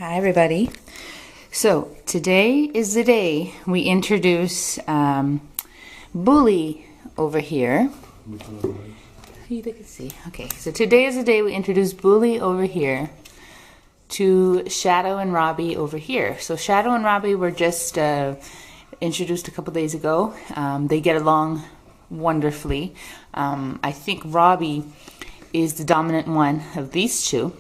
Hi everybody. So today is the day we introduce Bully over here. You can see. Okay, so today is the day we introduce Bully over here to Shadow and Robbie over here. So Shadow and Robbie were just introduced a couple days ago. They get along wonderfully. I think Robbie is the dominant one of these two.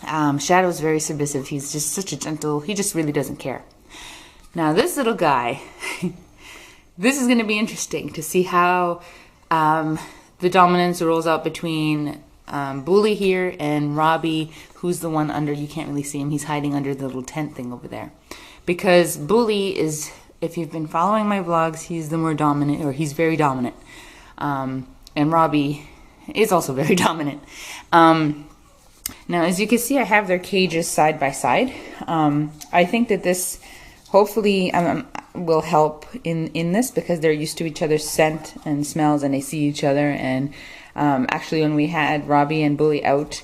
Shadow is very submissive. He's just such a gentle, he just really doesn't care. Now this little guy, this is going to be interesting to see how the dominance rolls out between Bully here and Robbie, who's the one under, you can't really see him, he's hiding under the little tent thing over there. Because Bully is, if you've been following my vlogs, he's the more dominant, or he's very dominant. And Robbie is also very dominant. Now, as you can see, I have their cages side by side. I think that this hopefully will help in this because they're used to each other's scent and smells and they see each other. And actually, when we had Robbie and Bully out,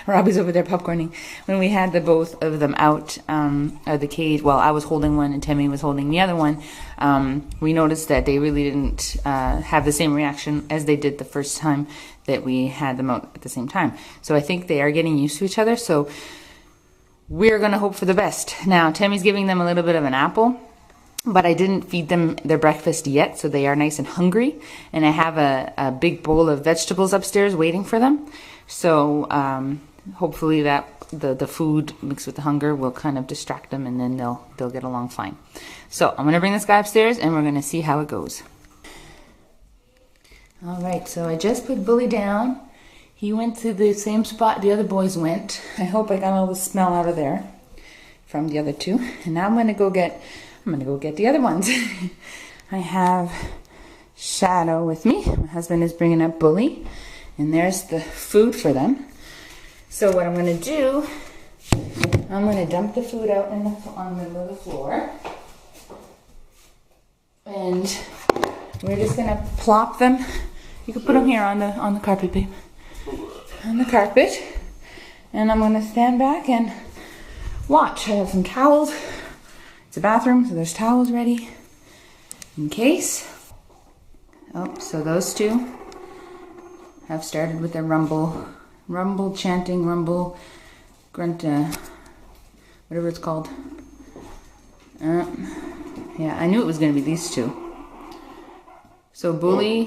Robbie's over there popcorning. When we had the both of them out of the cage, well, I was holding one and Timmy was holding the other one, we noticed that they really didn't have the same reaction as they did the first time that we had them out at the same time. So I think they are getting used to each other. So we're going to hope for the best. Now, Tammy's giving them a little bit of an apple, but I didn't feed them their breakfast yet, so they are nice and hungry. And I have a big bowl of vegetables upstairs waiting for them. So hopefully that the food mixed with the hunger will kind of distract them, and then they'll get along fine. So I'm going to bring this guy upstairs and we're going to see how it goes. Alright, so I just put Bully down. He went to the same spot the other boys went. I hope I got all the smell out of there from the other two. And now I'm going to go get the other ones. I have Shadow with me. My husband is bringing up Bully. And there's the food for them. So what I'm going to do, I'm going to dump the food out on the middle of the floor. And we're just going to plop them. You can put them here on the carpet, babe. On the carpet. And I'm going to stand back and watch. I have some towels. It's a bathroom, so there's towels ready in case. Oh, so those two have started with their rumble chanting, rumble, grunt, whatever it's called. Yeah, I knew it was going to be these two. So Bully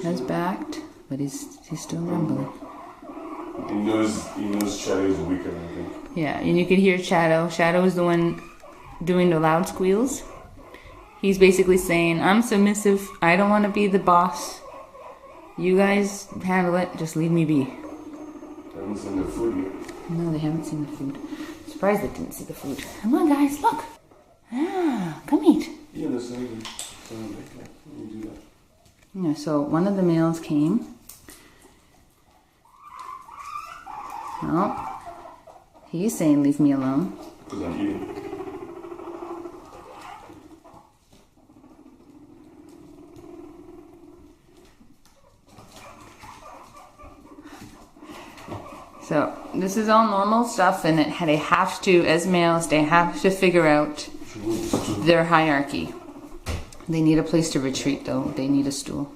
has backed, but he's still rumbling. He knows Shadow is weaker, I think. Yeah, and you can hear Shadow. Shadow is the one doing the loud squeals. He's basically saying, I'm submissive, I don't want to be the boss. You guys handle it, just leave me be. They haven't seen the food yet. No, they haven't seen the food. I'm surprised they didn't see the food. Come on, guys, look. Ah, come eat. Yeah, that's something. You do that. Yeah, so one of the males came. Oh, he's saying leave me alone. Because I'm eating. So this is all normal stuff, and they have to, as males, they have to figure out their hierarchy. They need a place to retreat, though. They need a stool.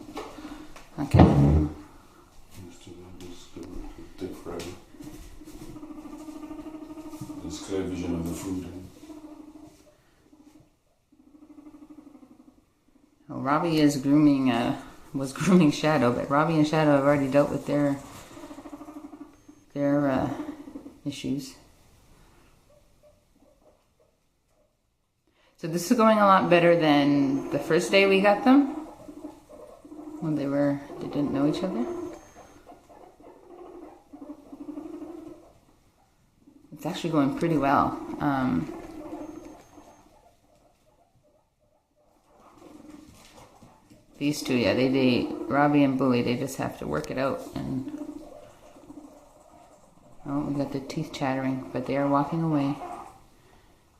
Okay. There's clear vision of the food. Well, Robbie is was grooming Shadow, but Robbie and Shadow have already dealt with their issues. So this is going a lot better than the first day we got them, when they didn't know each other. It's actually going pretty well. These two, yeah, Robbie and Bully, they just have to work it out. And oh, we got the teeth chattering, but they are walking away.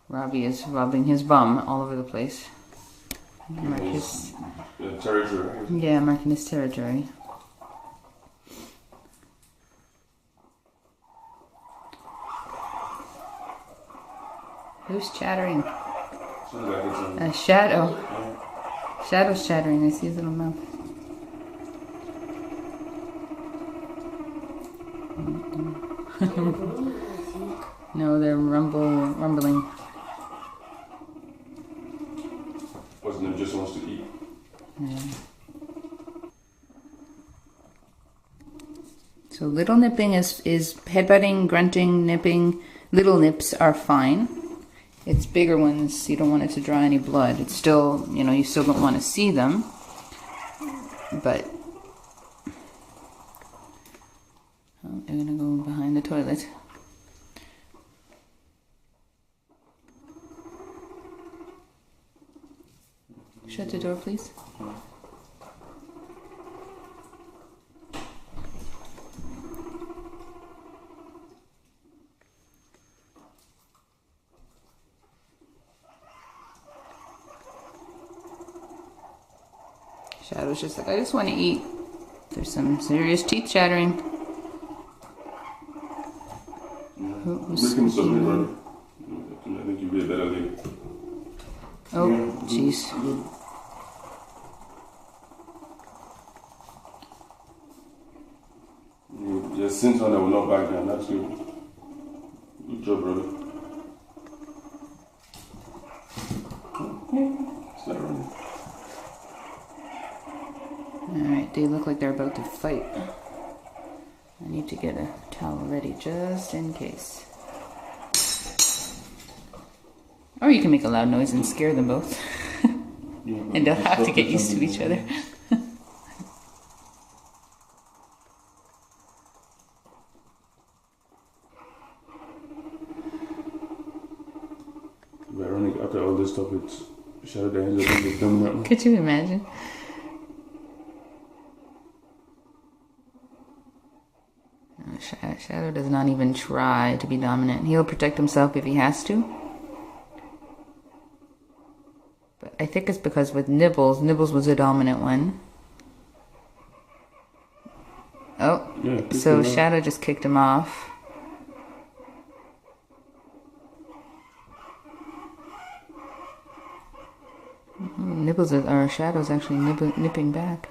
Robbie is rubbing his bum all over the place. Territory. Yeah, marking his territory. Who's chattering? Sounds like it's A shadow. Shadow's chattering. I see his little mouth. No, they're rumbling. Wasn't it just wants to eat? Yeah. So little nipping is headbutting, grunting, nipping. Little nips are fine. It's bigger ones, you don't want it to draw any blood. It's still, you know, you still don't want to see them. But oh, they're gonna go behind the toilet. Shut the door, please. Shadow's just like, I just want to eat. There's some serious teeth chattering. Making something right. I think you'd be a better lady. Oh, jeez. Yeah, since when I will not back down. That's good. Good job, brother. It's not running. Alright, they look like they're about to fight. I need to get a towel ready just in case. Or you can make a loud noise and scare them both. And they'll have to get used to each other. Ironic, after all this stuff, it's Shadow that ends up being the dominant one. Could you imagine? Shadow does not even try to be dominant. He'll protect himself if he has to. But I think it's because with Nibbles was a dominant one. Oh, yeah, so Shadow just kicked him off. Shadow's actually nipping back.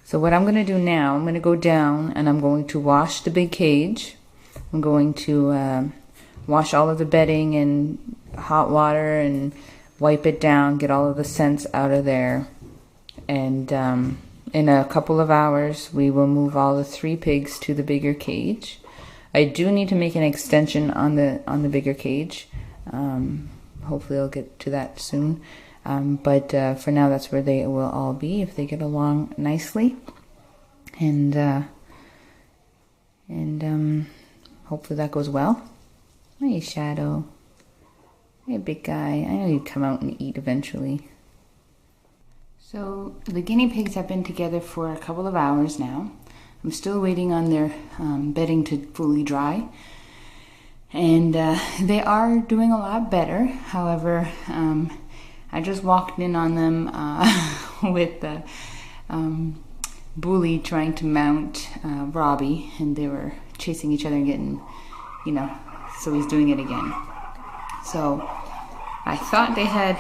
So what I'm going to do now, I'm going to go down and I'm going to wash the big cage. I'm going to wash all of the bedding in hot water and wipe it down, get all of the scents out of there. And in a couple of hours, we will move all the 3 pigs to the bigger cage. I do need to make an extension on the bigger cage. Hopefully I'll get to that soon. But for now, that's where they will all be if they get along nicely. And hopefully that goes well. Hey, Shadow. Hey, big guy. I know you'd come out and eat eventually. So the guinea pigs have been together for a couple of hours now. I'm still waiting on their bedding to fully dry. And they are doing a lot better. However, I just walked in on them with the Bully trying to mount Robbie, and they were chasing each other and getting, you know, so he's doing it again. So I thought they had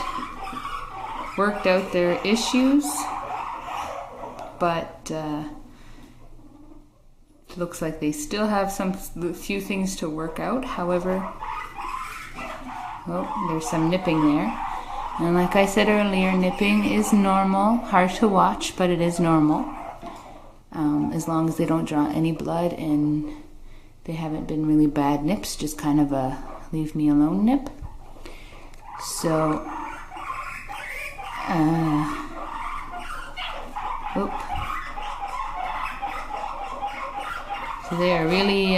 worked out their issues, but it looks like they still have a few things to work out. However, oh, there's some nipping there. And like I said earlier, nipping is normal, hard to watch, but it is normal. As long as they don't draw any blood and they haven't been really bad nips, just kind of a leave me alone nip. So, so they are really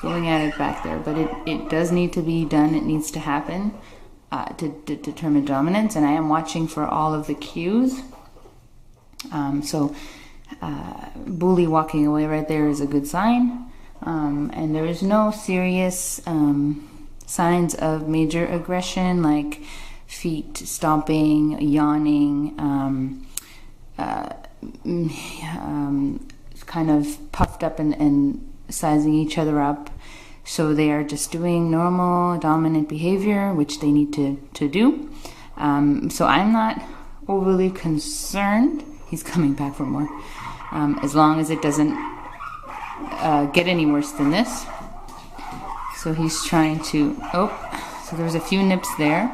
going at it back there, but it does need to be done. It needs to happen to determine dominance, and I am watching for all of the cues. So Bully walking away right there is a good sign. And there is no serious signs of major aggression like feet stomping, yawning, kind of puffed up and sizing each other up. So they are just doing normal dominant behavior, which they need to do. So I'm not overly concerned. He's coming back for more. As long as it doesn't get any worse than this. So he's trying to, so there's a few nips there.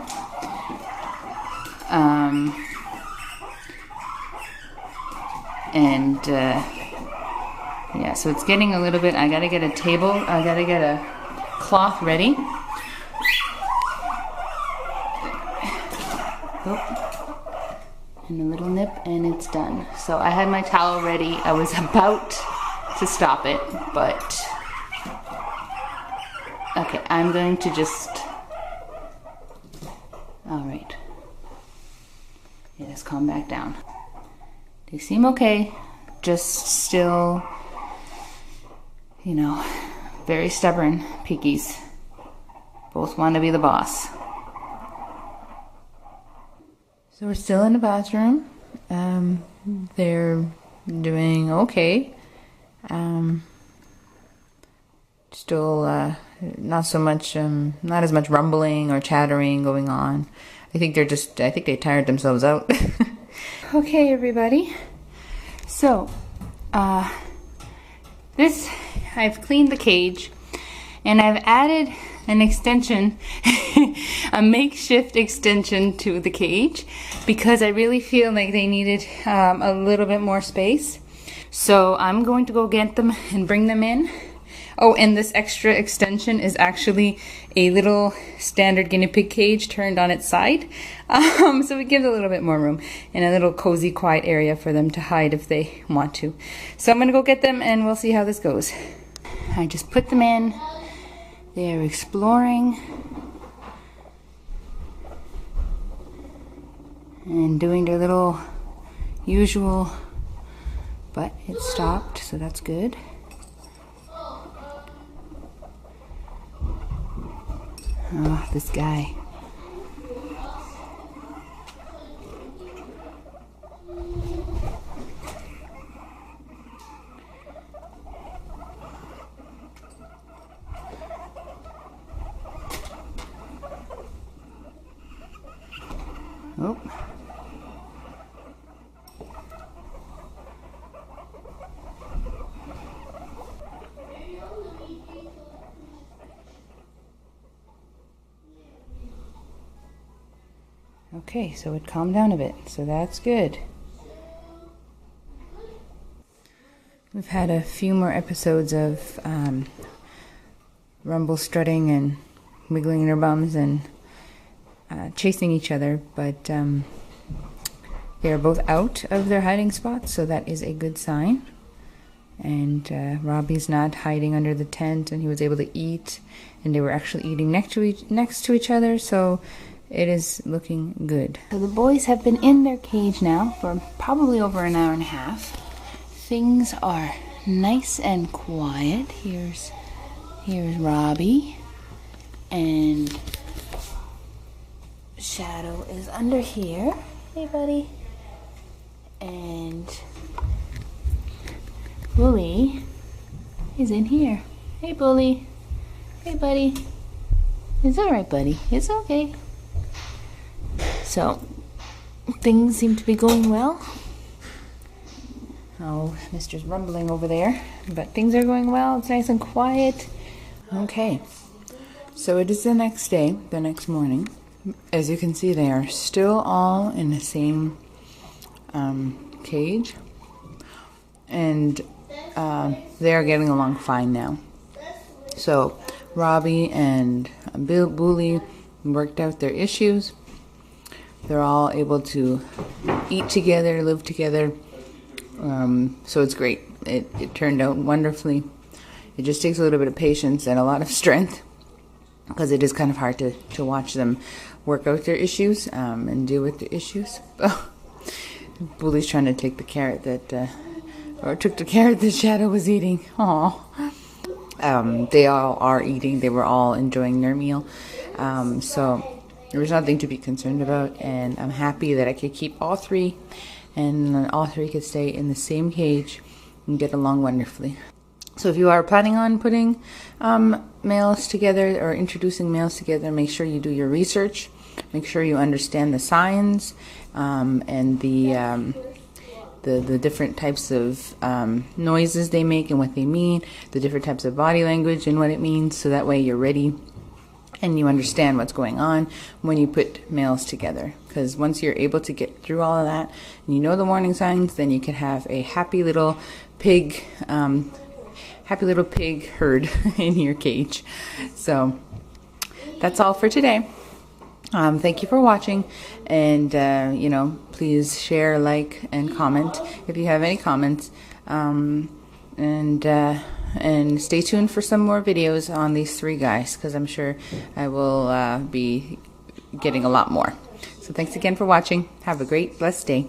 Yeah, so it's getting a little bit, I gotta get a table, I gotta get a cloth ready. And a little nip, and it's done. So I had my towel ready. I was about to stop it, but okay, I'm going to just, all right. Yeah, just calm back down. They seem okay, just still, you know, very stubborn piggies. Both want to be the boss. So we're still in the bathroom. They're doing okay. Still not so much, not as much rumbling or chattering going on. I think they tired themselves out. Okay, everybody. So, I've cleaned the cage, and I've added an extension, a makeshift extension to the cage, because I really feel like they needed a little bit more space. So I'm going to go get them and bring them in. Oh, and this extra extension is actually a little standard guinea pig cage turned on its side. So it gives a little bit more room and a little cozy, quiet area for them to hide if they want to. So I'm going to go get them and we'll see how this goes. I just put them in. They're exploring and doing their little usual, but it stopped, so that's good. Oh, this guy. Oh. Okay, so it calmed down a bit, so that's good. We've had a few more episodes of rumble strutting and wiggling their bums and chasing each other, but they are both out of their hiding spots, so that is a good sign. And Robbie's not hiding under the tent, and he was able to eat, and they were actually eating next to each other, so it is looking good. So the boys have been in their cage now for probably over an hour and a half. Things are nice and quiet. Here's Robbie, and Shadow is under here. Hey, buddy. And Bully is in here. Hey, Bully. Hey, buddy. It's all right, buddy. It's okay. So, things seem to be going well. Oh, Mister's rumbling over there. But things are going well. It's nice and quiet. Okay. So it is the next day, the next morning. As you can see, they are still all in the same cage. And they are getting along fine now. So, Robbie and Bully worked out their issues. They're all able to eat together, live together. So it's great. It turned out wonderfully. It just takes a little bit of patience and a lot of strength, because it is kind of hard to watch them work out their issues and deal with the issues. Bully's trying to take the carrot that, or took the carrot that Shadow was eating. Aww. They all are eating. They were all enjoying their meal. So there was nothing to be concerned about, and I'm happy that I could keep all three, and all three could stay in the same cage and get along wonderfully. So if you are planning on putting males together or introducing males together, make sure you do your research. Make sure you understand the signs and the different types of noises they make and what they mean, the different types of body language and what it means, so that way you're ready and you understand what's going on when you put males together. Because once you're able to get through all of that and you know the warning signs, then you can have a happy little pig herd in your cage. So that's all for today. Thank you for watching, and you know, please share, like, and comment if you have any comments, and stay tuned for some more videos on these three guys, because I'm sure I will be getting a lot more. So thanks again for watching. Have a great, blessed day.